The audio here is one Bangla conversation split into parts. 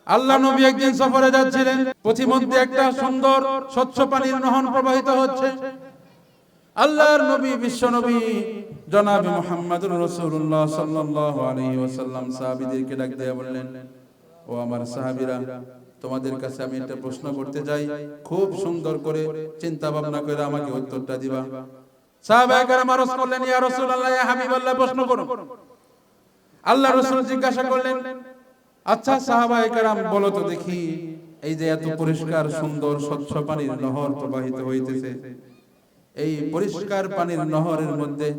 আল্লাহ নবী একদিন সফরে যাচ্ছিলেন, পথিমধ্যে একটা সুন্দর স্বচ্ছ পানির নহর প্রবাহিত হচ্ছে। আল্লাহর নবী, বিশ্ব নবী জনাবে মুহাম্মদুর রাসূলুল্লাহ সাল্লাল্লাহু আলাইহি ওয়াসাল্লাম সাহাবীদেরকে ডাক দিয়ে বললেন, ও আমার সাহাবীরা, তোমাদের কাছে আমি একটা প্রশ্ন করতে চাই, খুব সুন্দর করে চিন্তা ভাবনা করে আমাকে উত্তরটা দিবা। সাহাবায়ে কেরাম আরজ করলেন, ইয়া রাসূলুল্লাহ, ইয়া হাবিবাল্লাহ, প্রশ্ন করুন। আল্লাহ রাসূল জিজ্ঞাসা করলেন, আচ্ছা সাহাবায়ে কেরাম, বলো তো দেখি, এই যে এত পরিষ্কার সুন্দর স্বচ্ছ পানির নহর প্রবাহিত হইতেছে, এই পরিষ্কার পানির নহরের মধ্যে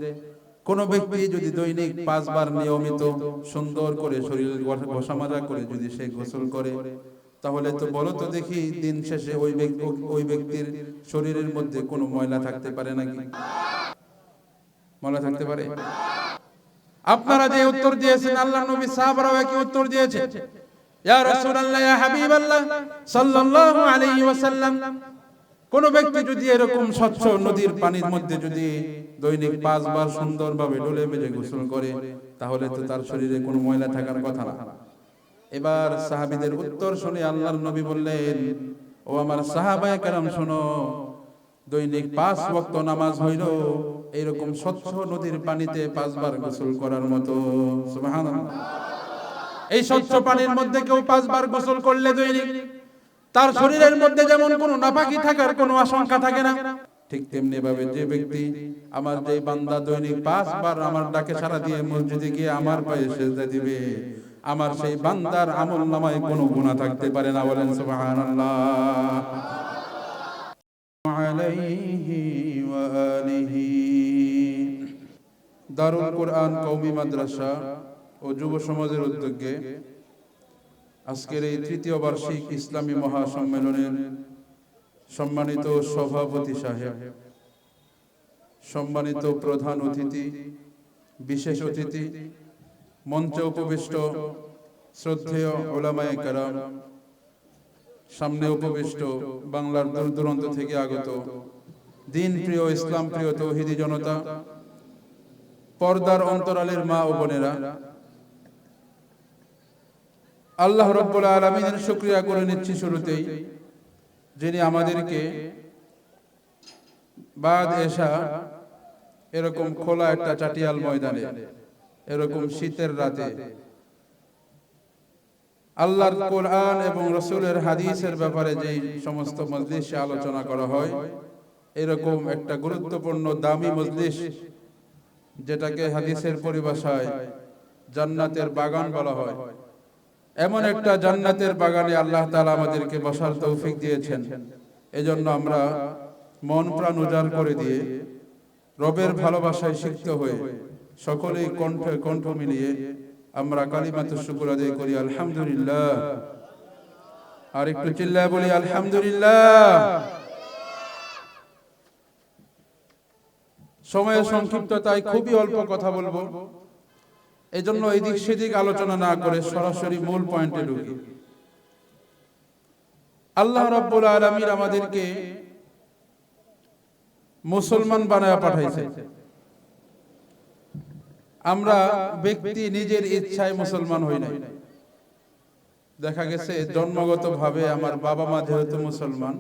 কোন ব্যক্তি যদি দৈনিক 5 বার নিয়মিত সুন্দর করে শরীর ঘষা মাজা করে যদি সে গোসল করে, তাহলে তো বলো তো দেখি, দিন শেষে ওই ব্যক্তির শরীরের মধ্যে কোনো ময়লা থাকতে পারে নাকি? ময়লা থাকতে পারে? আপনারা যে উত্তর দিয়েছেন, আল্লাহর নবী সাহাবারাও একই উত্তর দিয়েছে। ইয়া রাসূলুল্লাহ, ইয়া হাবিবাল্লাহ সাল্লাল্লাহু আলাইহি ওয়াসাল্লাম, কোন ব্যক্তি যদি এরকম স্বচ্ছ নদীর পানির মধ্যে যদি দৈনিক 5 বার সুন্দরভাবে ডলে মেজে গোসল করে, তাহলে তো তার শরীরে কোনো ময়লা থাকার কথা না। এবার সাহাবীদের উত্তর শুনে আল্লাহর নবী বললেন, ও আমার সাহাবায়ে কেরাম শোনো, দৈনিক 5 ওয়াক্ত নামাজ হইল এরকম স্বচ্ছ নদীর পানিতে 5 বার গোসল করার মতো। সুবহানাল্লাহ। এই স্বচ্ছ পানির মধ্যে কেউ 5 বার গোসল করলে দৈনিক তার শরীরের মধ্যে যেমন কোনো নাপাকি থাকার কোনো আশঙ্কা থাকে না, ঠিক তেমনি ভাবে যে ব্যক্তি, আমার যে বান্দা দৈনিক 5 বার আমার ডাকে সাড়া দিয়ে মসজিদে গিয়ে আমার পায়ে সিজদা দিবে, আমার সেই বান্দার আমলনামায় কোনো গুনাহ থাকতে পারে না। বলেন সুবহানাল্লাহ। আলাইহি ওয়া আলিহি। দারুল কোরআন কওমি মাদ্রাসা ও যুব সমাজের উদ্যোগে আজকের এই ৩য় বার্ষিক ইসলামী মহাসম্মেলনের সম্মানিত সভাপতি সাহেব, সম্মানিত প্রধান অতিথি, বিশেষ অতিথি, মঞ্চে উপবিষ্ট শ্রদ্ধেয় উলামায়ে কেরাম, সামনে উপবিষ্ট বাংলার দূর দূরান্ত থেকে আগত দিন প্রিয়, ইসলাম প্রিয় তৌহিদি জনতা, পর্দার অন্তরালের মা ও বোনেরা, আল্লাহ রাব্বুল আলামিনের শুকরিয়া করে নিচ্ছি শুরুতেই, যিনি আমাদেরকে বাদ এশা এরকম খোলা একটা চাটিয়াল ময়দানে, এরকম শীতের রাতে আল্লাহর কোরআন এবং রাসূলের হাদিসের ব্যাপারে যে সমস্ত মজলিসে আলোচনা করা হয়, এরকম একটা গুরুত্বপূর্ণ দামি মজলিস, যেটাকে হাদিসের পরিভাষায় জান্নাতের বাগান বলা হয়, এমন একটা জান্নাতের বাগানে আল্লাহ তাআলা আমাদেরকে বসার তৌফিক দিয়েছেন। এজন্য আমরা মন প্রাণ উজাড় করে দিয়ে রবের ভালোবাসায় সিক্ত হয়ে সকলেই কণ্ঠে কণ্ঠ মিলিয়ে আমরা কালিমাতুশ শুকর আদায় করি, আলহামদুলিল্লাহ। আর একটু চিল্লায় বলি আলহামদুলিল্লাহ। সময়ের সংক্ষিপ্ততায় খুবই অল্প কথা বলবো, এজন্য এদিক সেদিক আলোচনা না করে সরাসরি মূল পয়েন্টে ঢুকি। আল্লাহ রাব্বুল আলামিন আমাদেরকে মুসলমান বানায়া পাঠাইছে। আমরা ব্যক্তি নিজের ইচ্ছায় মুসলমান হই নাই। দেখা গেছে জন্মগতভাবে আমার বাবা মা যেহেতু মুসলমান,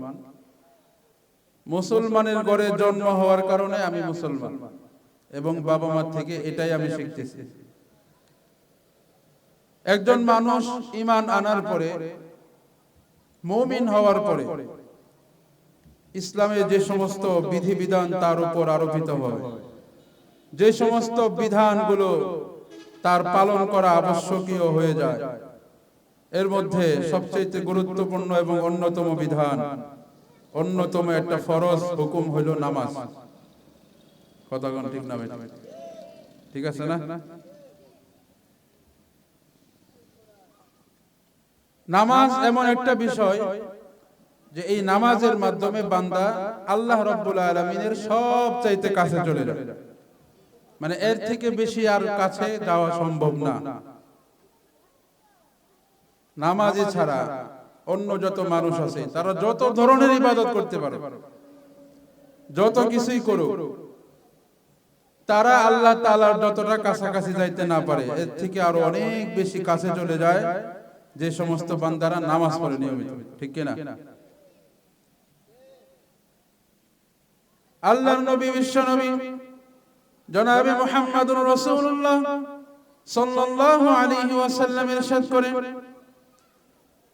মুসলমানের ঘরে জন্ম হওয়ার কারণে আমি মুসলমান, এবং বাবা মা থেকে এটাই আমি শিখতেছি। একজন মানুষ ঈমান আনার পরে, মুমিন হওয়ার পরে, ইসলামে যে সমস্ত বিধিবিধান তার উপর আরোপিত হয়, যে সমস্ত বিধানগুলো তার পালন করা আবশ্যকীয় হয়ে যায়, এর মধ্যে সবচেয়ে গুরুত্বপূর্ণ এবং অন্যতম বিধান, অন্যতম একটা ফরজ হুকুম হইল নামাজ। কথাগণ ঠিক না ভাই? ঠিক আছে না? নামাজ এমন একটা বিষয় যে এই নামাজের মাধ্যমে বান্দা আল্লাহ রাব্বুল আলামিনের সবচাইতে কাছে চলে যায়। মানে এর থেকে বেশি আর কাছে যাওয়া সম্ভব না। নামাজি ছাড়া অন্য যত মানুষ আছে তারা যত ধরনের ইবাদত করতে পারে, যত কিছুই করুক, তারা আল্লাহ তাআলার যতটা কাছাকাছি যাইতে না পারে, এর থেকে আরো অনেক বেশি কাছে চলে যায় যে সমস্ত বান্দারা নামাজ পড়ে নিয়মিত, ঠিক কিনা? আল্লাহর নবী বিশ্ব নবী জনাবে মুহাম্মদুর রাসূলুল্লাহ সাল্লাল্লাহু আলাইহি ওয়াসাল্লাম ইরশাদ করেন,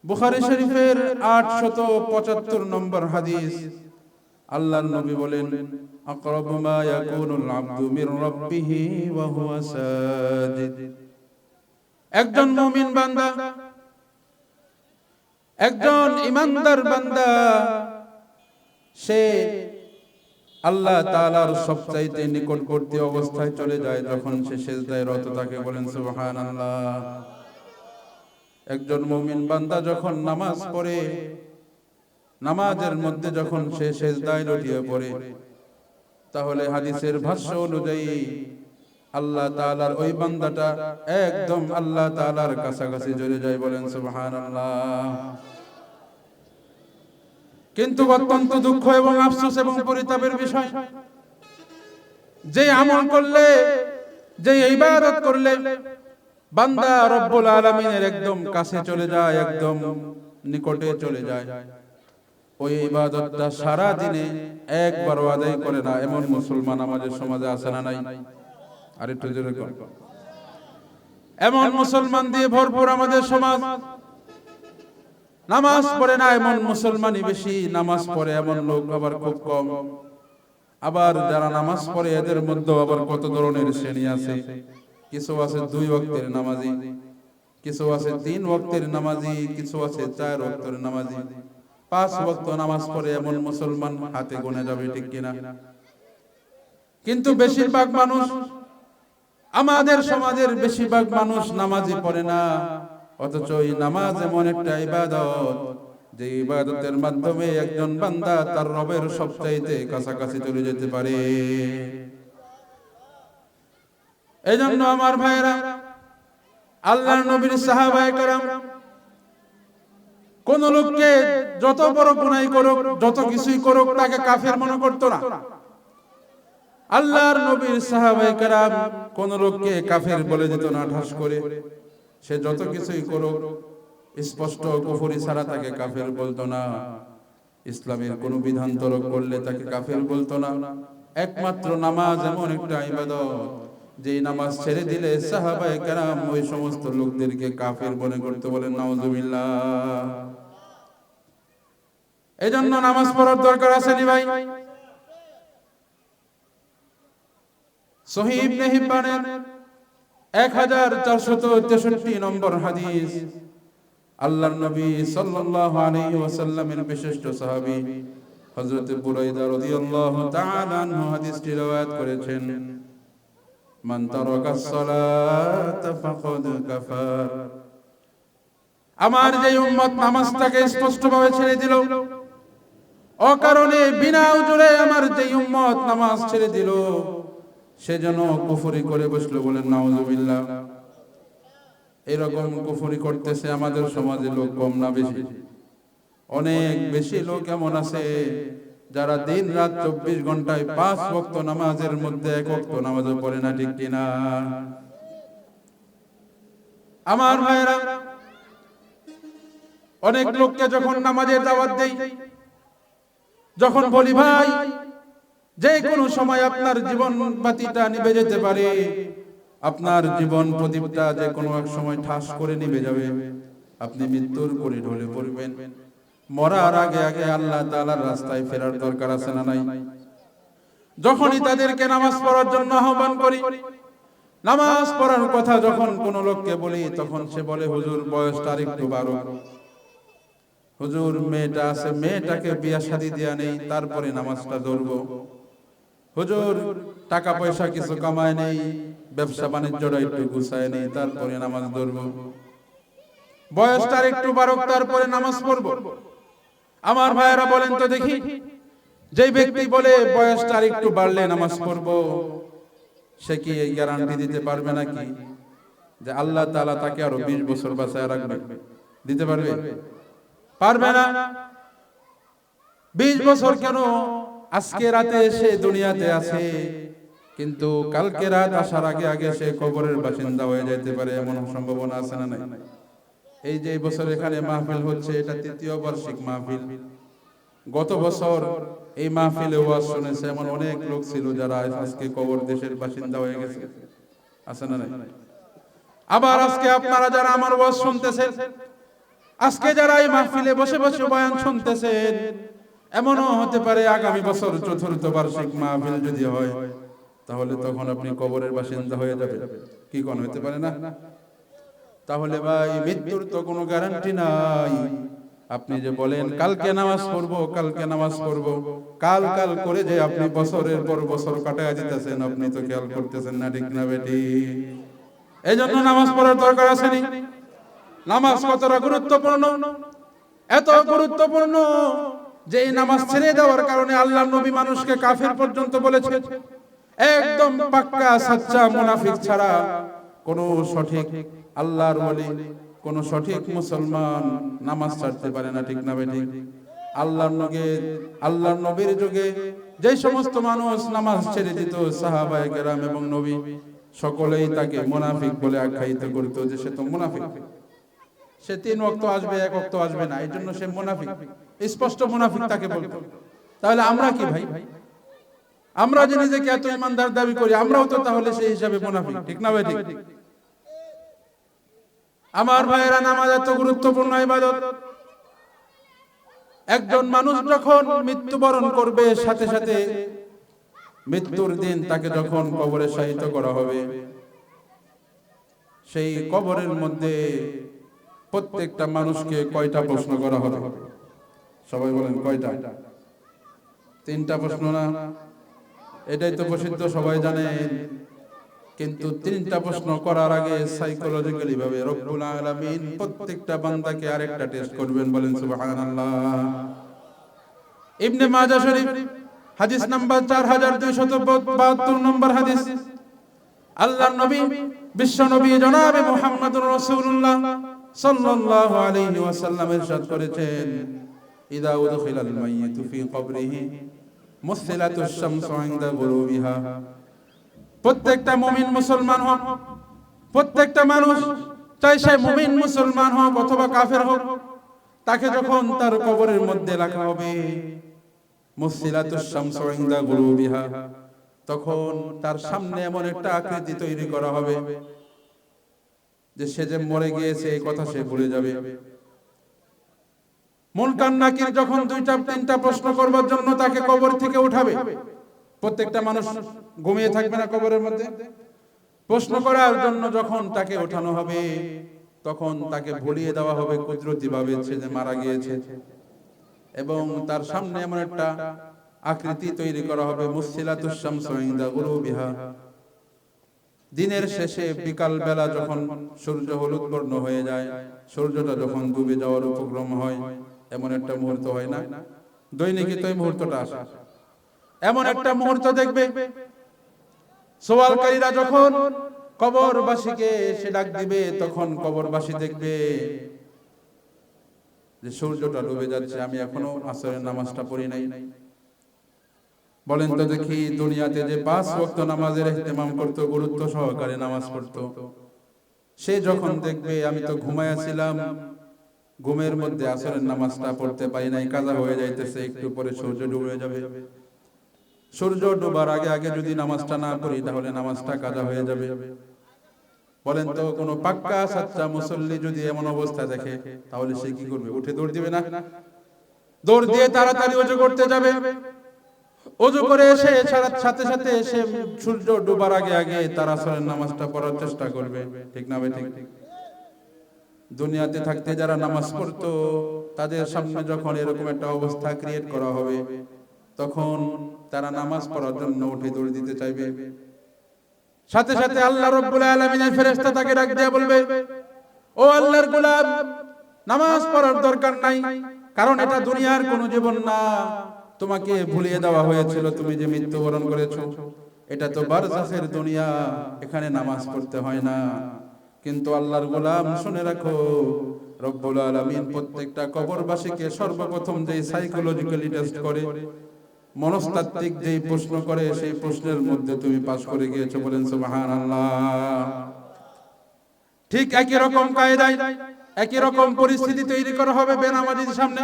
বুখারী শরীফের 875 নম্বর হাদিস, আল্লাহর নবী বলেন, আকরাবু মা ইয়াকুনুল আবদু মির রাব্বিহি ওয়া হুয়া সাজিদ। একজন মুমিন বান্দা, একজন ঈমানদার বান্দা, সে আল্লাহ তাআলার সবচাইতে নিকটবর্তী অবস্থায় চলে যায় যখন সে সিজদায় রত থাকে। বলেন সুবহানাল্লাহ। একজন মুমিন বান্দা যখন নামাজ পড়ে, নামাজের মধ্যে যখন সে সিজদায় লুটিয়ে পড়ে, তাহলে হাদিসের ভাষ্য অনুযায়ী আল্লাহ তাআলার ওই বান্দাটা একদম আল্লাহ তাআলার কাছাকাছি চলে যায়। বলেন সুবহানাল্লাহ। কিন্তু অত্যন্ত দুঃখ এবং আফসোস এবং পরিতাপের বিষয়, যে আমল করলে, যে ইবাদত করলে বান্দা রব্বুল আলামিনের একদম কাছে চলে যায়, একদম নিকটে চলে যায়, ওই ইবাদতটা সারা দিনে একবারও আদায় করে না, এমন মুসলমান আমাদের সমাজে আছে না নাই? আর একটু জোরে বলুন। এমন মুসলমান দিয়ে ভরপুর আমাদের সমাজ। নামাজ পড়ে না এমন মুসলমানই বেশি, নামাজ পড়ে এমন লোক আবার খুব কম। আবার যারা নামাজ পড়ে এদের মধ্যে আবার কত ধরনের শ্রেণী আছে। কিছু আছে 2 ওয়াক্তের নামাজি, কিছু আছে 3 ওয়াক্তের নামাজি, কিছু আছে 4 ওয়াক্তের নামাজি, 5 ওয়াক্ত নামাজ পড়ে এমন মুসলমান হাতে গোনা যাবে, ঠিক কিনা? কিন্তু বেশিরভাগ মানুষ, আমাদের সমাজের বেশিরভাগ মানুষ নামাজই পড়ে না। অথচ এই নামাজ এমন একটা ইবাদত, যে ইবাদতের মাধ্যমে একজন বান্দা তার রবের সবচাইতে কাছাকাছি চলে যেতে পারে। এজন্য আমার ভাইরা, আল্লাহর নবীর সাহাবায়ে কেরাম কোন লোককে যত বড় গুনাহ করুক, যত কিছুই করুক, তাকে কাফের মনে করতো না। আল্লাহর নবীর সাহাবায়ে কেরাম কোন লোককে কাফের বলে দিত না ঠাস করে। সে যত কিছুই করুক, স্পষ্ট কুফরি ছাড়া তাকে কাফের বলতো না। ইসলামের কোন বিধান তরক করলে তাকে কাফের বলতো না। একমাত্র নামাজ এমন একটা ইবাদত, যে নামাজ ছেড়ে দিলে সাহাবায়ে কেরাম ওই সমস্ত লোকদেরকে কাফের মনে করতে। বলেন নাউজুবিল্লাহ। এজন্য নামাজ পড়ার দরকার আছে নি ভাই? সহিহ ইবনে হিব্বানের 1463 নম্বর হাদিস, আল্লাহর নবী সাল্লাল্লাহু আলাইহি ওয়াসাল্লামের বিশিষ্ট সাহাবী হযরত বুরাইদা রাদিয়াল্লাহু তাআলা আনহু হাদিসটি রওয়ায়াত করেছেন, মান তারাকাস সালাত ফাকাদ কাফার। আমার যে উম্মত নামাজটাকে স্পষ্টভাবে ছেড়ে দিল, অকারণে বিনা উজরে আমার যে উম্মত নামাজ ছেড়ে দিল, সে যেন কুফরি করে বসলো। বলেন নাউজুবিল্লাহ। এরকম কুফরি করতেছে আমাদের সমাজে লোক কম না বেশি? অনেক বেশি লোক এমন আছে যারা দিন রাত 24 ঘন্টায় 5 ওয়াক্ত নামাজের মধ্যে 1 ওয়াক্ত নামাজও পড়ে না, ঠিক কিনা? আমার ভাইরা, অনেক লোককে যখন নামাজের দাওয়াত দেই, যখন বলি ভাই যে কোনো সময় আপনার জীবন বাতিটা নিভে যেতে পারে, আপনার জীবন প্রদীপটা যে কোনো এক সময় ঠাস করে নিভে যাবে, আপনি মৃত্যুর কোলে ঢলে পড়বেন, মরার আগে আগে আল্লাহ তাআলার রাস্তায় ফেরার দরকার আছে না নাই? যখনই তাদেরকে নামাজ পড়ার জন্য আহ্বান করি, নামাজ পড়ার কথা যখন কোন লোককে বলি, তখন সে বলে হুজুর বয়সটা আরেকটু বাড়ো, হুজুর মেয়েটা আছে, মেয়েটাকে বিয়া শাদী দেয়া নেই, তারপরে নামাজটা ধরবো, হুজুর টাকা পয়সা কিছু কামায় নেই, ব্যবসা বাণিজ্যটা একটু গুছায় নেই, তারপরে নামাজ ধরবো, বয়সটা একটু বাড়ুক তারপরে নামাজ পড়বো। আমার ভাইয়েরা বলেন তো দেখি, যে ব্যক্তি বলে বয়সটা একটু বাড়লে নামাজ পড়বো, সে কি এই গ্যারান্টি দিতে পারবে নাকি যে আল্লাহ তাআলা তাকে আরো 20 বছর বাঁচায় রাখবে? দিতে পারবে? পারবে না। 20 বছর কেন, আজকে রাতে সে দুনিয়াতে আছে, কিন্তু কালকে রাত আসার আগে আগে সে কবরের বাসিন্দা হয়ে যেতে পারে, এমন সম্ভাবনা আছে না নাই? এই যে বছর এখানে মাহফিল হচ্ছে, এটা তৃতীয় বার্ষিক মাহফিল। গত বছর এই মাহফিলে ওয়াজ শুনেছে এমন অনেক লোক ছিল যারা আজকে কবর দেশের বাসিন্দা হয়ে গেছে, আছে না নাই? আবার আজকে আপনারা যারা আমার ওয়াজ শুনতেছেন, আজকে যারা এই মাহফিলে বসে বসে বয়ান শুনতেছেন, এমনও হতে পারে আগামী বছর চতুর্থ বার্ষিক মাহফিল যদি হয়, তাহলে তখন আপনি কবরের বাসিন্দা হয়ে যাবেন। কি কোন হতে পারে না? তাহলে ভাই মৃত্যুর তো কোনো গ্যারান্টি নাই। আপনি যে বলেন কালকে নামাজ পড়বো, কালকে নামাজ পড়বো, কাল কাল করে যে আপনি বছরের পর বছর কাটায় দিতেছেন, আপনি তো খেয়াল করতেছেন না, ঠিক না বেটি? এই জন্য নামাজ পড়ার দরকার আছে নি? নামাজ কতটা গুরুত্বপূর্ণ, এত গুরুত্বপূর্ণ যে এই নামাজ ছেড়ে দেওয়ার কারণে আল্লাহর নবী মানুষকে কাফির পর্যন্ত বলেছে। একদম পাক্কা সাচ্চা মুনাফিক ছাড়া কোন সঠিক আল্লাহর ওলি, কোন সঠিক মুসলমান নামাজ ছাড়তে পারে না, ঠিক না বেটি? আল্লাহর নবীর যুগে যে সমস্ত মানুষ নামাজ ছেড়ে দিত, সাহাবায়ে কেরাম এবং নবী, সকলেই তাকে মুনাফিক বলে আখ্যায়িত করত, যে সে তো মুনাফিক, সে 3 ওয়াক্ত আসবে, 1 ওয়াক্ত আসবে না, এই জন্য সে মুনাফিক, স্পষ্ট মুনাফিক তাকে বলতো। তাহলে আমরা কি ভাই? আমরা যে নিজেকে এত ইমানদার দাবি করি, আমরাও তো তাহলে সেই হিসাবে মুনাফিক, ঠিক না ভাই? ঠিক। আমার ভাইয়েরা, নামাজ এত গুরুত্বপূর্ণ ইবাদত। একজন মানুষ যখন মৃত্যুবরণ করবে, সাথে সাথে মৃত্যুর দিন তাকে যখন কবরে শায়িত করা হবে, সেই কবরের মধ্যে প্রত্যেকটা মানুষকে কয়টা প্রশ্ন করা হবে? সবাই বলেন কয়টা? 3টা প্রশ্ন না? এটাই তো প্রসিদ্ধ, সবাই জানেন। কিন্তু 3টা প্রশ্ন করার আগে সাইকোলজিক্যালি ভাবে রব্বুল আলামিন প্রত্যেকটা বান্দাকে আরেকটা টেস্ট করবেন। বলেন সুবহানাল্লাহ। ইবনে মাজাহ শরীফ হাদিস নাম্বার 4272 নম্বর হাদিস। আল্লাহর নবী, বিশ্ব নবী জনাবে মুহাম্মদুর রাসূলুল্লাহ সাল্লাল্লাহু আলাইহি ওয়াসাল্লাম ইরশাদ করেছেন, ইযা উদখিলাল মাইয়িতু ফি কবরিহি মুসিলাতুশ শামসু ইনদা গুরুবিহা। প্রত্যেকটা মুমিন মুসলমান হোক, প্রত্যেকটা মানুষ, চাই সে মুমিন মুসলমান হোক অথবা কাফের হোক, তাকে যখন তার কবরের মধ্যে রাখা হবে, মুসিলাতুশ শামসু ইনদা গুরুবিহা, তখন তার সামনে এমন একটা আকৃতি তৈরি করা হবে যে সে যে মরে গিয়েছে এই কথা সে ভুলে যাবে। মুনকার নাকির যখন 2টা 3টা প্রশ্ন করবার জন্য তাকে কবর থেকে উঠাবে, প্রত্যেকটা মানুষ ঘুমিয়ে থাকবে না কবরের মধ্যে, প্রশ্ন করার জন্য যখন তাকে ওঠানো হবে, তখন তাকে ভুলিয়ে দেওয়া হবে কুদরতি ভাবে সে যে মারা গিয়েছে, এবং তার সামনে এমন একটা আকৃতি তৈরি করা হবে, মুসিলাতুশ শামসু ইনদা গুরুবিহা। দিনের শেষে বিকাল বেলা যখন সূর্য হলুদ বর্ণ হয়ে যায়, সূর্যটা যখন ডুবে যাওয়ার উপক্রম হয়, এমন একটা মুহূর্ত হয় না? দৈনিকই তো এই মুহূর্তটা আসে। এমন একটা মুহূর্ত দেখবে, সওয়ালকারীরা যখন কবরবাসীকে এসে ডাক দিবে, তখন কবরবাসী দেখবে যে সূর্যটা ডুবে যাচ্ছে, আমি এখনো আসরের নামাজটা পড়ি নাই। বলেন তো দেখি, দুনিয়াতে যে 5 ওয়াক্ত নামাজের ইহতিমাম করত, গুরুত্ব সহকারে নামাজ পড়তো, সে যখন দেখবে আমি তো ঘুমায়াছিলাম, ঘুমের মধ্যে আসরের নামাজটা পড়তে পারি নাই, কাজা হয়ে যাইতেছে, একটু পরে সূর্য ডুবে যাবে, সূর্য ডোবার আগে আগে যদি নামাজটা না পড়ি তাহলে নামাজটা কাজা হয়ে যাবে। বলেন তো, কোন পাক্কা সাচ্চা মুসল্লি যদি এমন অবস্থা দেখে, তাহলে সে কি করবে? উঠে দৌড় দিবে না? দৌড় দিয়ে তাড়াতাড়ি ওযু করতে যাবে, ওযু করে এসে সাথে সাথে এসে সূর্য ডোবার আগে আগে তার আসরের নামাজটা পড়ার চেষ্টা করবে, ঠিক না ভাই? ঠিক। দুনিয়াতে থাকতে যারা নামাজ পড়তো, তাদের সামনে যখন এরকম একটা অবস্থা ক্রিয়েট করা হবে, তখন তারা নামাজ পড়ার জন্য উঠে দৌড় দিতে চাইবে। সাথে সাথে আল্লাহ রাব্বুল আলামিনের ফেরেশতা তাকে ডাক দিয়ে বলবে, ও আল্লাহর গোলাম, নামাজ পড়ার দরকার নাই, কারণ এটা দুনিয়ার কোনো জীবন না, তোমাকে ভুলিয়ে দেওয়া হয়েছিল, তুমি যে মৃত্যুবরণ করেছো, এটা তো বারজাখের দুনিয়া, এখানে নামাজ পড়তে হয় না। কিন্তু আল্লাহর গোলাম, শুনে রাখো, রব্বুল আলামিন প্রত্যেকটা কবরবাসীকে সর্বপ্রথম যে সাইকোলজিক্যালি টেস্ট করে, মনস্তাত্ত্বিক যেই প্রশ্ন করে, সেই প্রশ্নের মধ্যে তুমি পাস করে গিয়েছো। বলেন সুবহানাল্লাহ। ঠিক একই রকম কায়দায় একই রকম পরিস্থিতি তৈরি করা হবে বেনামাজির সামনে।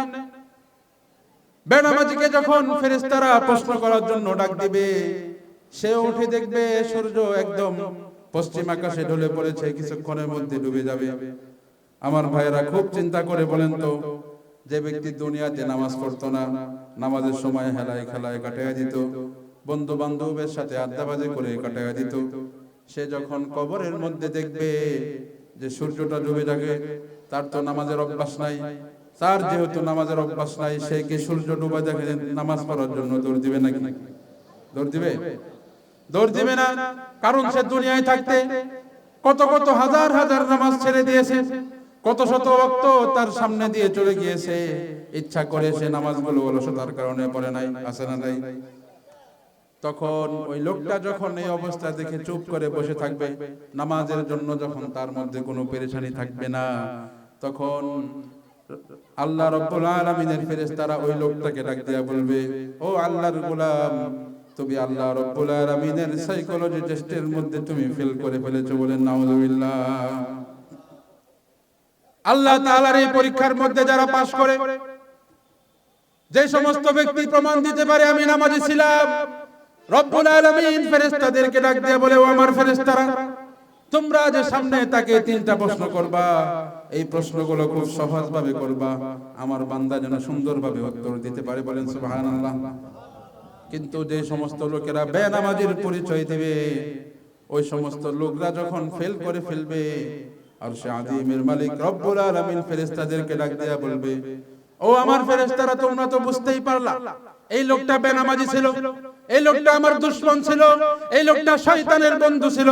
বেনামাজিকে যখন ফেরেশতারা প্রশ্ন করার জন্য ডাক দিবে, সে উঠে দেখবে সূর্য একদম পশ্চিম আকাশে ঢলে পড়েছে, কিছুক্ষণের মধ্যে ডুবে যাবে। আমার ভাইয়েরা খুব চিন্তা করে বলেন তো, যে ব্যক্তি দুনিয়াতে নামাজ পড়তো না, নামাজের সময় হেলায় খেলায় কাটাইয়া দিত, বন্ধু বান্ধবের সাথে আড্ডাবাজি করে কাটাইয়া দিত, সে যখন কবরের মধ্যে দেখবে যে সূর্যটা ডুবে যাবে, তার তো নামাজের অভ্যাস নাই। তার যেহেতু নামাজের অভ্যাস নাই, সে কি সূর্য ডুবে দেখে নামাজ পড়ার জন্য দৌড় দিবে নাকি? দৌড় দিবে? দৌড় দিবে না। কারণ সে দুনিয়ায় থাকতে কত কত হাজার হাজার নামাজ ছেড়ে দিয়েছে, কত শত ওয়াক্ত তার সামনে দিয়ে চলে গিয়েছে, ইচ্ছা করে সে নামাজগুলো অলসতার কারণে পড়ে নাই। আছে না নাই? তখন ওই লোকটা যখন এই অবস্থা দেখে চুপ করে বসে থাকবে, নামাজের জন্য যখন তার মধ্যে কোনো পেরেশানি থাকবে না, তখন আল্লাহ রাব্বুল আলামিনের ফেরেশতারা ওই লোকটাকে ডাক দিয়া বলবে, ও আল্লাহর গোলাম, তুমি আল্লাহ রাব্বুল আলামিনের সাইকোলজি টেস্টের মধ্যে তুমি ফেল করে ফেলেছো। বলেন নাউযুবিল্লাহ। আল্লাহ তাআলার এই পরীক্ষার মধ্যে যারা পাশ করে, যে সমস্ত ব্যক্তি প্রমাণ দিতে পারে আমি নামাজি ছিলাম, রব্বুল আলামিন ফেরেশতাদেরকে ডাক দিয়ে বলে, ও আমার ফেরেশতারা, তোমরা যে সামনে তাকে তিনটা প্রশ্ন করবা, এই প্রশ্নগুলো খুব সহজভাবে করবা, আমার বান্দা যেন সুন্দরভাবে উত্তর দিতে পারে। বলেন সুবহানাল্লাহ। কিন্তু যে সমস্ত লোকেরা বেনামাজির পরিচয় দেবে, ওই সমস্ত লোকরা যখন ফেল করে ফেলবে, আর সে আযীমের মালিক রব্বুল আলামিন ফেরেশতাদেরকে ডাক দিয়া বলবে, ও আমার ফেরেশতারা, তোমরা তো বুঝতেই পারলা এই লোকটা বেনামাজি ছিল, এই লোকটা আমার দুশমন ছিল, এই লোকটা শয়তানের বন্ধু ছিল,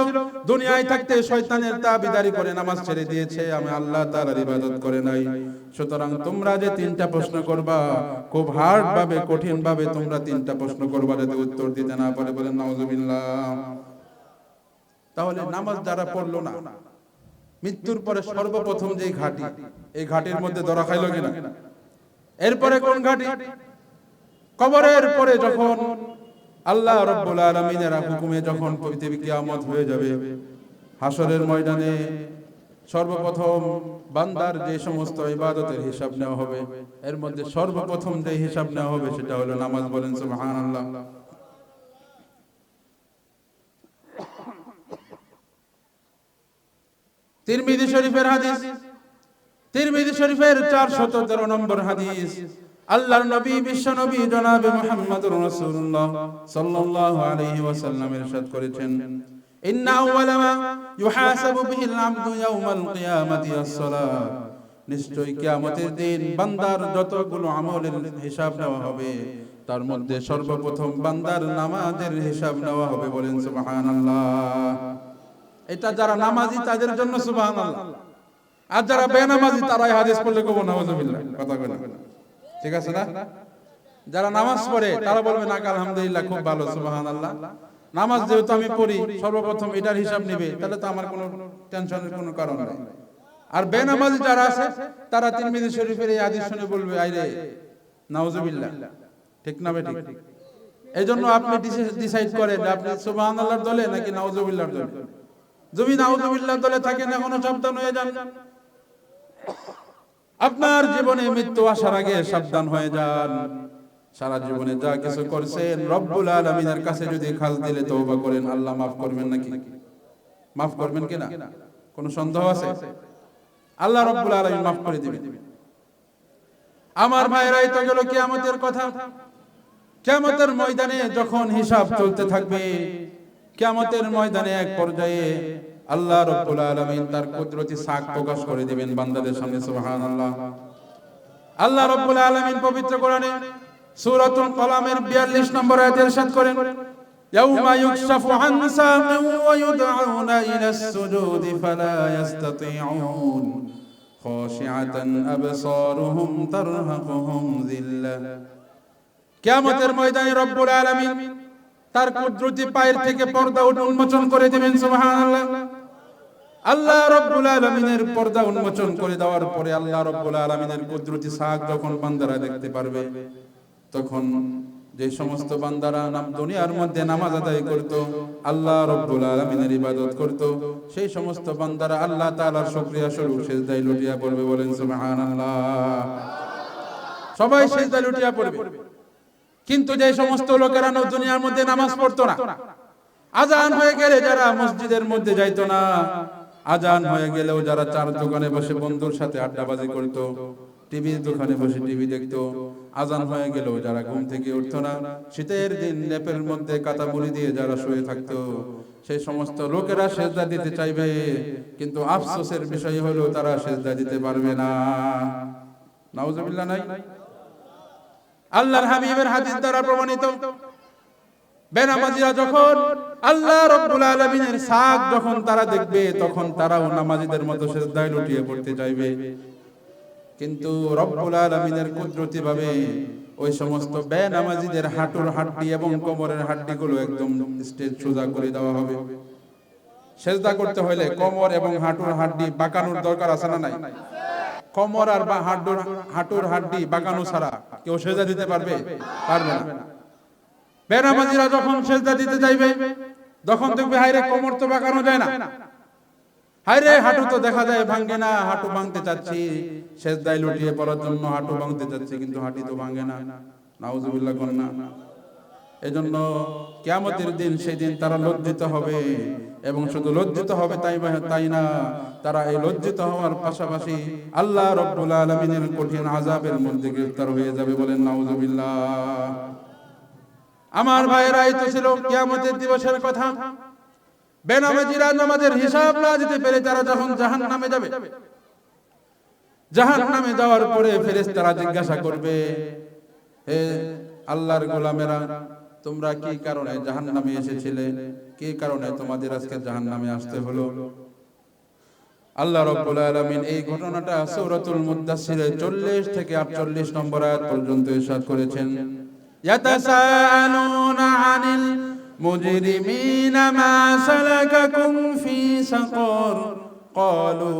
দুনিয়ায় থাকতে শয়তানের তাবিদারি করে নামাজ ছেড়ে দিয়েছে, আমি আল্লাহ তাআলার ইবাদত করে নাই। সুতরাং তোমরা যে তিনটা প্রশ্ন করবা, খুব হার্ড ভাবে, কঠিন ভাবে তোমরা তিনটা প্রশ্ন করবা, যাতে উত্তর দিতে না পারে। বলেন নাউযুবিল্লাহ। তাহলে নামাজ যারা পড়লো না, মৃত্যুর পরে সর্বপ্রথম যে ঘাটি, এই ঘাটির মধ্যে ধরা খাইলো কিনা? এরপরে কোন ঘাটি? কবরের পরে যখন আল্লাহ রাব্বুল আলামিনের হুকুমে যখন পৃথিবী কিয়ামত হয়ে যাবে, হাসরের ময়দানে সর্বপ্রথম বান্দার যে সমস্ত ইবাদতের হিসাব নেওয়া হবে, এর মধ্যে সর্বপ্রথম যে হিসাব নেওয়া হবে সেটা হলো নামাজ। বলেন সুবহানাল্লাহ। তিরমিজি শরীফের হাদিস, তিরমিজি শরীফের 413 নম্বর হাদিস, আল্লাহর নবী, বিশ্ব নবী জনাবে মুহাম্মদুর রাসূলুল্লাহ সাল্লাল্লাহু আলাইহি ওয়াসাল্লাম ইরশাদ করেছেন, ইন্না আউওয়ালা মা ইউহাসাবু বিহিল আবদু ইয়াউমাল কিয়ামাতি আস-সালাত, নিশ্চয়ই কিয়ামতের দিন বান্দার যতগুলো আমলের হিসাব নেওয়া হবে, তার মধ্যে সর্বপ্রথম বান্দার নামাজের হিসাব নেওয়া হবে। বলেন সুবহানাল্লাহ। এটা যারা নামাজি তাদের জন্য সুবহানাল্লাহ, আর যারা বেনামাজি তারা এই হাদিস পড়লে কবো নাউযুবিল্লাহ। কথা কই না? ঠিক আছে না? যারা নামাজ পড়ে তারা বলবে না আলহামদুলিল্লাহ, খুব ভালো, সুবহানাল্লাহ। নামাজ যেহেতু আমি পড়ি, সর্বপ্রথম এটার হিসাব নেবে, তাহলে তো আমার কোনো টেনশনের কোনো কারণ নেই। আর বেনামাজি যারা আছে তারা তিরমিজি শরীফের এই হাদিস শুনে বলবে, আইরে নাউযুবিল্লাহ। ঠিক না বেঠিক? এইজন্য আপনি ডিসাইড করেন যে আপনি সুবহানাল্লাহর দলে নাকি নাউযুবিল্লাহর দলে। যদি নাউযুবিল্লাহর দলে থাকেন, এখনো সাবধান হয়ে যান। আপনার জীবনে মৃত্যু আসার আগে সাবধান হয়ে যান। সারা জীবনে যা কিছু করছেন রব্বুল আলামিনের কাছে যদি খাস দিলে তওবা করেন, আল্লাহ মাফ করবেন নাকি? মাফ করবেন কিনা কোনো সন্দেহ আছে? আল্লাহ রব্বুল আলামিন মাফ করে দিবেন। আমার ভাইরা, এই তো গেল কিয়ামতের কথা। কিয়ামতের ময়দানে যখন হিসাব চলতে থাকবে, কিয়ামতের ময়দানে এক পর্যায়ে আল্লাহ রাব্বুল আলামিন তার কুদরতি সাখ প্রকাশ করে দিবেন বান্দাদের সামনে। সুবহানাল্লাহ। আল্লাহ রাব্বুল আলামিন পবিত্র কোরআনে সূরাতুল কলামের 42 নম্বর আয়াতে ইরশাদ করেন, ইয়াউমা ইউকশাফু আন সাকিন ওয়া ইউদআউনা ইলাস সুজুদি ফালা ইস্তাতিউন খাশিআতান আবসারুহুম তারহাকুহুম যিল্লাহ। কিয়ামতের ময়দানে রব্বুল আলামিন তার কুদরতি পায়ের থেকে পর্দা উন্মোচন করে দিবেন। সুবহানাল্লাহ। আল্লাহ রাব্বুল আলামিনের পর্দা উন্মোচন করে দেওয়ার পরে আল্লাহ রাব্বুল আলামিনের কুদরতি সাখ যখন বান্দারা দেখতে পারবে, তখন যে সমস্ত বান্দারা দুনিয়ার মধ্যে নামাজ আদায় করত, আল্লাহ রাব্বুল আলামিনের ইবাদত করত, সেই সমস্ত বান্দারা আল্লাহ তাআলার শুকরিয়া স্বরূপ সিজদায় লুটিয়ে পড়বে। বলেন সুবহানাল্লাহ। সবাই সিজদায় লুটিয়ে পড়বে। কিন্তু যে সমস্ত লোকেরা দুনিয়ার মধ্যে নামাজ পড়তো না, আজান হয়ে গেলে যারা মসজিদের মধ্যে যাইতো না, আজান হয়ে গেলেও যারা চার দোকানে বসে বন্ধুর সাথে আড্ডাবাজি করতো, টিভির দোকানে বসে টিভি দেখতো, আজান হয়ে গেলেও যারা ঘুম থেকে উঠতো না, শীতের দিন লেপের মধ্যে কাঁথা মুড়ি দিয়ে যারা শুয়ে থাকতো, সেই সমস্ত লোকেরা সিজদা দিতে চাইবে, কিন্তু আফসোসের বিষয় হলো তারা সিজদা দিতে পারবে না। নাউজুবিল্লাহ। নাই? আল্লাহর হাবিবের হাদিস দ্বারা প্রমাণিত, বেনামাজিরা যখন আল্লাহ রাব্বুল আলামিনের সাক যখন তারা দেখবে, তখন তারাও নামাজীদের মতো সিজদায় লুটিয়ে পড়তে চাইবে। কিন্তু রব্বুল আলামিনের কুদরতি ভাবে ওই সমস্ত বেনামাজিদের হাঁটুর হাড্ডি এবং কোমরের হাড্ডিগুলো একদম স্ট্রেট সোজা করে দেওয়া হবে। সিজদা করতে হলে কোমর এবং হাঁটুর হাড্ডি বাঁকানোর দরকার আছে না নাই? কোমর আর হাঁটুর হাড্ডি বাঁকানো ছাড়া কেউ সিজদা দিতে পারবে? পারবে না। বেনামাজিরা যখন সিজদা দিতে যাইবে, তখন দেখবে হায়রে কোমর তো বাঁকানো যায় না, হায়রে হাঁটু তো দেখা যায় ভাঙে না, হাঁটু ভাঙতে চাচ্ছি, সিজদায় লুটিয়ে পড়ার জন্য হাঁটু ভাঙতে চাচ্ছি, কিন্তু হাঁটু তো ভাঙে না। নাউজুবিল্লাহ। কোন না? এজন্য কিয়ামতের দিন, সেই দিন তারা লজ্জিত হবে, এবং শুধু লজ্জিত হবে তাই না, তারা এই লজ্জিত হওয়ার পাশাপাশি আল্লাহ রাব্বুল আলামিনের কঠিন আযাবের মধ্যে গ্রেফতার হয়ে যাবে। বলেন নাউজুবিল্লাহ। আমার ভাইয়েরা, এই তো ছিল কিয়ামতের দিবসের কথা। বেনামাজিরা নামাজের হিসাব না দিতে পেরে তারা যখন জাহান্নামে যাবে, জাহান্নামে যাওয়ার পরে ফেরেশতারা জিজ্ঞাসা করবে, হে আল্লাহর গোলামেরা, তোমরা কি কারণে জাহান্নামে এসেছিলে? কি কারণে তোমাদের আজকে জাহান্নামে আসতে হলো? আল্লাহ রাব্বুল আলামিন এই ঘটনাটা সূরাতুল মুদ্দাসসিরে 40 থেকে 48 নম্বর আয়াত পর্যন্ত ইরশাদ করেছেন। ইয়াতাসাআলুনা আনিল মুজরিমিনা মা সালাকাকুম ফি সাকর ক্বালু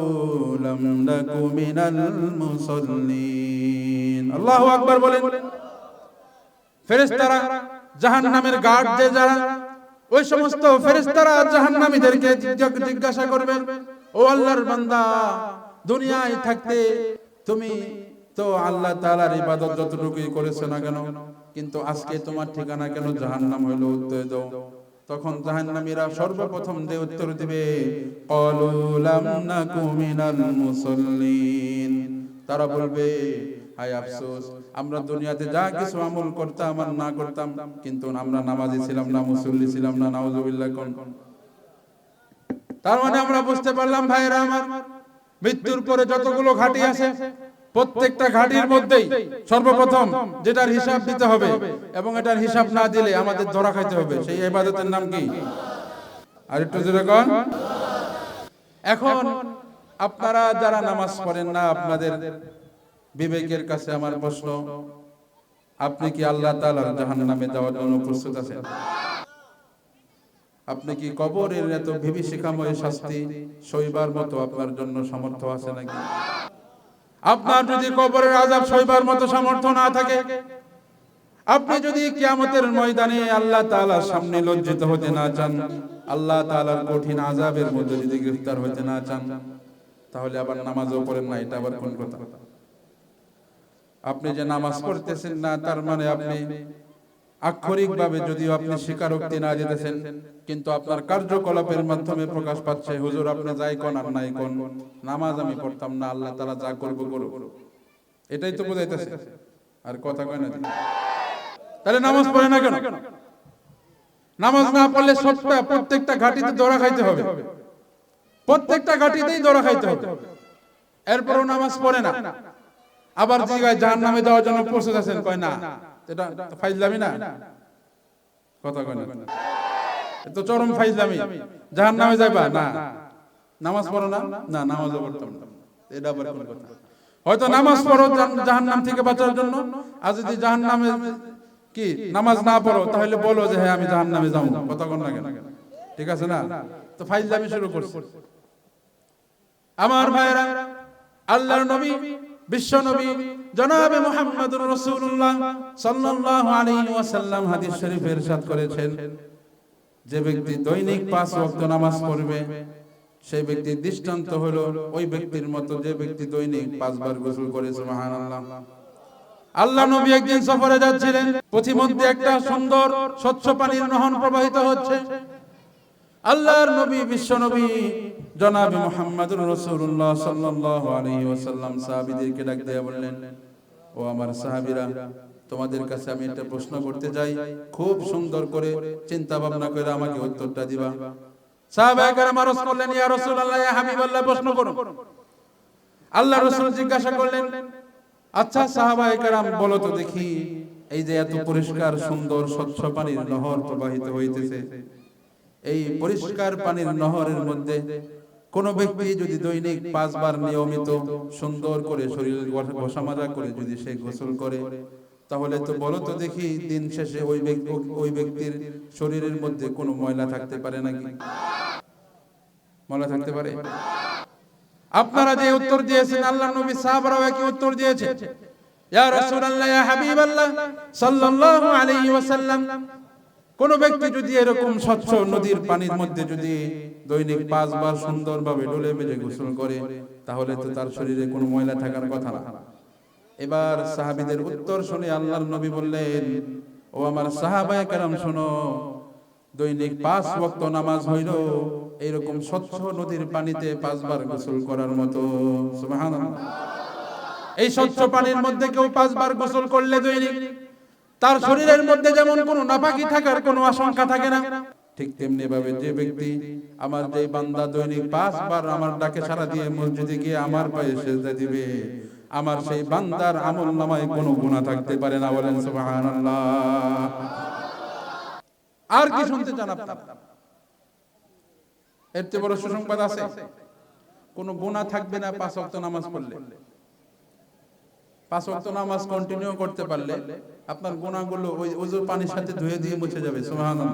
লাম নাকু মিনাল মুসাল্লিন। আল্লাহু আকবার বলেন। ফেরেশতারা জাহান্নামের গার্ড যে যারা, ওই সমস্ত ফেরেশতারা জাহান্নামীদেরকে জিজ্ঞাসা করবেন, ও আল্লাহর বান্দা, দুনিয়ায় থাকতে তুমি তো আল্লাহ তাআলার ইবাদত যতটুকুই করেছো না কেন, কিন্তু আজকে তোমার ঠিকানা কেন জাহান্নাম হলো? উত্তর দাও। তখন জাহান্নামীরা সর্বপ্রথম যে উত্তর দিবে, ক্বালু লাম নাকু মিনাল মুসাল্লিন। তারা বলবে, হায় আফসোস, আমরা দুনিয়াতে যা কিছু আমল করতাম আর না করতাম, কিন্তু আমরা নামাজি ছিলাম না, মুসল্লি ছিলাম না। নাউজুবিল্লাহ। কোন? তার মানে আমরা বুঝতে পারলাম ভাইরা আমার, মৃত্যুর পরে যতগুলো ঘাটি আছে, প্রত্যেকটা ঘাটির মধ্যেই সর্বপ্রথম যেটার হিসাব দিতে হবে, এবং এটার হিসাব না দিলে আমাদের ধরা খাইতে হবে, সেই ইবাদতের নাম কি? আর একটু জোরে কোন। এখন আপনারা যারা নামাজ পড়েন না, আপনাদের বিবেকের কাছে আমার প্রশ্ন, আপনি কি আল্লাহ তাআলার জাহান্নামে যাওয়ার জন্য প্রস্তুত আছেন? আপনি কি কবরের এত বিভীষিকাময় শাস্তি সইবার মতো আপনার জন্য সামর্থ্য আছে নাকি? আপনার যদি কবরের আযাব সইবার মতো সামর্থ্য না থাকে, আপনি যদি কিয়ামতের ময়দানে আল্লাহ তাআলার সামনে লজ্জিত হতে না চান, আল্লাহ তাআলার কঠিন আযাবের মধ্যে যদি গ্রেফতার হতে না চান, তাহলে আবার নামাজও পড়েন না, এটা আবার কোন কথা? আপনি যে নামাজ পড়তেছেন না, তার মানে আপনি আক্ষরিকভাবে যদিও আপনি স্বীকারোক্তি না দিতেছেন, কিন্তু আপনার কার্যকলাপের মাধ্যমে প্রকাশ পাচ্ছে, হুজুর আপনি যাই কোন আর নাই কোন, নামাজ আমি পড়তাম না, আল্লাহ তাআলা যা করব করব, এটাই তো বোঝাইতেছে। আর কথা কয় না। তাহলে নামাজ পড়ে না কেন? নামাজ না পড়লে প্রত্যেকটা ঘাটিতে ধরা খাইতে হবে, প্রত্যেকটা ঘাটিতেই ধরা খাইতে হবে, এরপরও নামাজ পড়ে না। আবার জিগায় জাহান্নামে যাওয়ার জন্য প্রস্তুত আছেন, কয় না, এটা ফাইজলামি না? কথা কয় না। তো চরম ফাইজলামি। জাহান্নামে যাবা না, নামাজ পড়ো না? না, নামাজও পড়তাম না, এটা আবার কোন কথা? হয়তো নামাজ পড়ো জাহান্নাম থেকে বাঁচার জন্য, আর যদি জাহান্নামে কি নামাজ না পড়ো, তাহলে বলো যে হ্যাঁ আমি জাহান্নামে যাবো। কথা কন না কেন? ঠিক আছে না? তো ফাইজলামি শুরু করছে। আমার ভাইরা, আল্লাহর নবী বিশ্বনবী জনাবে মুহাম্মদুর রাসূলুল্লাহ সাল্লাল্লাহু আলাইহি ওয়াসাল্লাম হাদিস শরীফে ইরশাদ করেছেন, যে ব্যক্তি দৈনিক 5 ওয়াক্ত নামাজ পড়বে সেই ব্যক্তির দৃষ্টান্ত হলো ওই ব্যক্তির মতো যে ব্যক্তি দৈনিক 5 বার গোসল করে। সুবহানাল্লাহ। আল্লাহ নবী একদিন সফরে যাচ্ছিলেন, পথিমধ্যে একটা সুন্দর স্বচ্ছ পানির নহর প্রবাহিত হচ্ছে। আল্লাহর নবী বিশ্বনবী জনাবে মুহাম্মদুর রাসূলুল্লাহ সাল্লাল্লাহু আলাইহি ওয়াসাল্লাম সাহাবীদেরকে ডাক দিয়ে বললেন, ও আমার সাহাবীরা, তোমাদের কাছে আমি একটা প্রশ্ন করতে চাই, খুব সুন্দর করে চিন্তা ভাবনা করে আমাকে উত্তরটা দিবা। সাহাবায়ে কেরাম আরজ করলেন, ইয়া রাসূলুল্লাহ, ইয়া হাবিবাল্লাহ, প্রশ্ন করুন। আল্লাহ রাসূল জিজ্ঞাসা করলেন, আচ্ছা সাহাবায়ে কেরাম, বলো তো দেখি, এই যে এত পরিষ্কার সুন্দর স্বচ্ছ পানির নহর প্রবাহিত হইতেছে, এই পরিষ্কার পানির নহরের মধ্যে কোন ব্যক্তি যদি দৈনিক 5 বার নিয়মিত সুন্দর করে শরীর ঘষা মাজা করে যদি সে গোসল করে, তাহলে তো বলো তো দেখি দিন শেষে ওই ব্যক্তির শরীরের মধ্যে কোনো ময়লা থাকতে পারে নাকি? ময়লা থাকতে পারে? আপনারা যে উত্তর দিয়েছেন, আল্লাহর নবী সাহাবারাও একই উত্তর দিয়েছে। ইয়া রাসূলুল্লাহ, ইয়া হাবিবাল্লাহ সাল্লাল্লাহু আলাইহি ওয়াসাল্লাম, কোন ব্যক্তি যদি এরকম স্বচ্ছ নদীর পানির মধ্যে যদি দৈনিক 5 বার সুন্দরভাবে ডলে মেজে গোসল করে, তাহলে তো তার শরীরে কোনো ময়লা থাকার কথা না। এবার সাহাবীদের উত্তর শুনে আল্লাহর নবী বললেন, ও আমার সাহাবায়ে কেরাম শোনো, দৈনিক 5 ওয়াক্ত নামাজ হইল এরকম স্বচ্ছ নদীর পানিতে 5 বার গোসল করার মতো। সুবহানাল্লাহ। এই স্বচ্ছ পানির মধ্যে কেউ 5 বার গোসল করলে দৈনিক তার শরীরের মধ্যে যেমন কোনো নাপাকি থাকার কোনো আশঙ্কা থাকে না, ঠিক তেমনি ভাবে যে ব্যক্তি, আমার যে বান্দা দৈনিক 5 বার আমার ডাকে সাড়া দিয়ে মসজিদে গিয়ে আমার পায়ে সিজদা দিবে, আমার সেই বান্দার আমলনামায় কোনো গুনাহ থাকতে পারে না। বলেন সুবহানাল্লাহ। আর কি শুনতে চান আপনারা? এর চেয়ে বড় সুসংবাদ আছে? কোনো গুনাহ থাকবে না 5 ওয়াক্ত নামাজ পড়লে। 5 ওয়াক্ত নামাজ কন্টিনিউ করতে পারলে আপনার গুনাহগুলো ওই ওযুর পানির সাথে ধুয়ে দিয়ে মুছে যাবে। সুবহানাল্লাহ।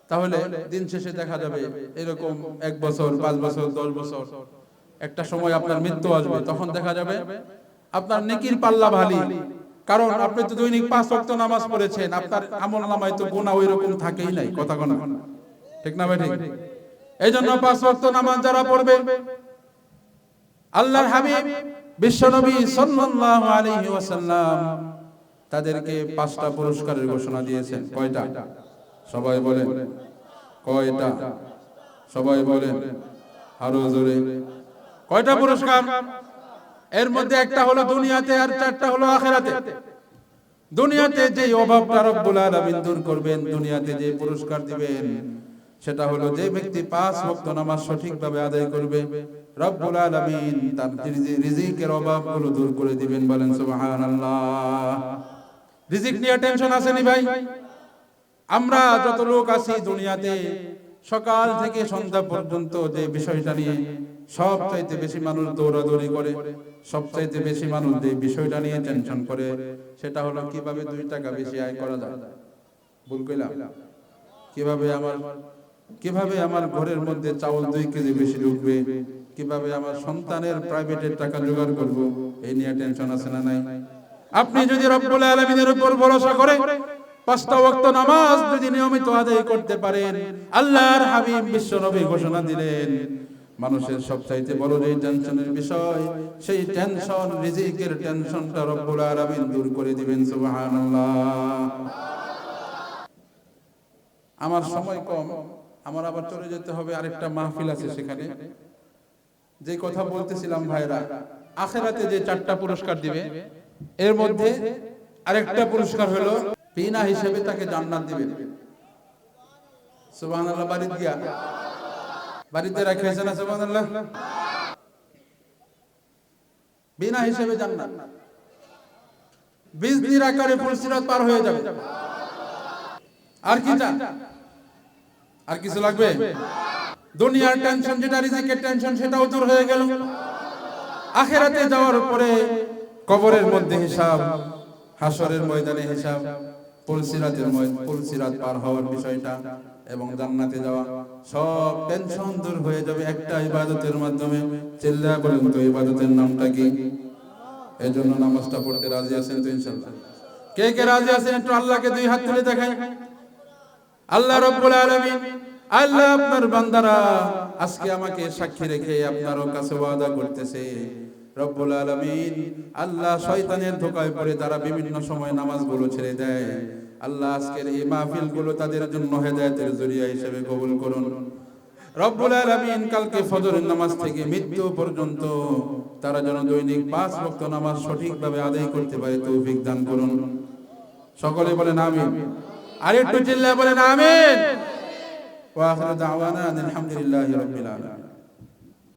তাহলে দিন শেষে দেখা যাবে এরকম 1 বছর, 5 বছর, 10 বছর, একটা সময় আপনার মৃত্যু আসবে, তখন দেখা যাবে আপনার নেকির পাল্লা ভারী, কারণ আপনি তো দৈনিক 5 ওয়াক্ত নামাজ পড়েছেন, আপনার আমলনামায় তো গুনাহ ওইরকম থাকেই নাই। কথা কোন ঠিক না ভাই? ঠিক। এইজন্য 5 ওয়াক্ত নামাজ যারা পড়বে, আল্লাহর হাবিব বিশ্বনবী সাল্লাল্লাহু আলাইহি ওয়াসাল্লাম তাদেরকে 5টা পুরস্কারের ঘোষণা দিয়েছেন। কয়টা? সবাই বলেন কয়টা? সবাই বলেন আরো জোরে। কয়টা পুরস্কার? এর মধ্যে একটা হলো দুনিয়াতে, আর 4টা হলো আখিরাতে। দুনিয়াতে যে অভাবটা রব্বুল আলামিন দূর করবেন, দুনিয়াতে যে পুরস্কার দিবেন, সেটা হলো যে ব্যক্তি 5 ওয়াক্ত নামাজ সঠিকভাবে আদায় করবে, রব্বুল আলামিন তার রিজিকের অভাবগুলো দূর করে দিবেন। বলেন সুবহানাল্লাহ। রিজিক নিয়ে টেনশন আছে নি ভাই? আমরা যত লোক আছি দুনিয়াতে, সকাল থেকে সন্ধ্যা পর্যন্ত যে বিষয়টা নিয়ে সবচাইতে বেশি মানুষ দৌড়াদৌড়ি করে, সবচাইতে বেশি মানুষ যে বিষয়টা নিয়ে টেনশন করে, সেটা হলো কিভাবে 2 টাকা বেশি আয় করা যায়। ভুল কইলাম? কিভাবে আমার ঘরের মধ্যে চাউল 2 কেজি বেশি ঢুকবে, কিভাবে আমার সন্তানের প্রাইভেটের টাকা জোগাড় করব, এই নিয়ে টেনশন আছে না নাই? আপনি যদি রব্বুল আলামিনের উপর ভরসা করে 5টা ওয়াক্ত নামাজ যদি নিয়মিত আদায় করতে পারেন, আল্লাহর হাবিব বিশ্বনবী ঘোষণা দিলেন, মানুষের সবচাইতে বড় যে টেনশনের বিষয়, সেই টেনশন, রিজিকের টেনশনটা রব্বুল আলামিন দূর করে দিবেন। সুবহানাল্লাহ। আমার সময় কম, আমার আবার চলে যেতে হবে, আরেকটা মাহফিল আছে সেখানে। যে কথা বলতেছিলাম ভাইরা, আখিরাতে যে 4টা পুরস্কার দিবে, এর মধ্যে আরেকটা পুরস্কার হলো বিনা হিসেবে তাকে জান্নাত দিবেন। সুবহানাল্লাহ। বাড়িতে রাখেছেন না? সুবহানাল্লাহ। বিনা হিসেবে জান্নাত, বিজলির আকারে ফুলসিরাত পার হয়ে যাবে। আর কি চান? আর কিছু লাগবে? দুনিয়ার টেনশন যেটা, রিজিকের টেনশন, সেটাও দূর হয়ে গেল। আখিরাতে যাওয়ার পরে কবরের মধ্যে হিসাব, হাসরের ময়দানে হিসাব, ফুলসিরাত পার হওয়ার বিষয়টা এবং জান্নাতে যাওয়া, সব টেনশন দূর হয়ে যাবে একটা ইবাদতের মাধ্যমে। চিল্লায়া বলেন তো ইবাদতের নামটা কি? এই জন্য নামাজটা পড়তে রাজি আছেন তো ইনশাআল্লাহ? কে কে রাজি আছেন একটু আল্লাহকে দুই হাত তুলে দেখাই। আল্লাহ রাব্বুল আলামিন, আল্লাহ আপনার বান্দারা আজকে আমাকে সাক্ষী রেখে আপনার কাছে ওয়াদা করতেছে রব্বুল আলামিন, আল্লাহ শয়তানের ধোঁকায় পড়ে তারা বিভিন্ন সময় নামাজগুলো ছেড়ে দেয়। আল্লাহ আজকের এই মাহফিলগুলো তাদের জন্য হেদায়েতের জরিয়া হিসেবে কবুল করুন রব্বুল আলামিন। কালকে ফজরের নামাজ থেকে মৃত্যু পর্যন্ত তারা যেন দৈনিক 5 ওয়াক্ত নামাজ সঠিকভাবে আদায় করতে পারে তৌফিক দান করুন। সকলে বলেন আমিন। আর একটু চিল্লায় বলেন আমিন। ওয়া আখিরু দাওয়ানা আলহামদুলিল্লাহি রাব্বিল আলামিন।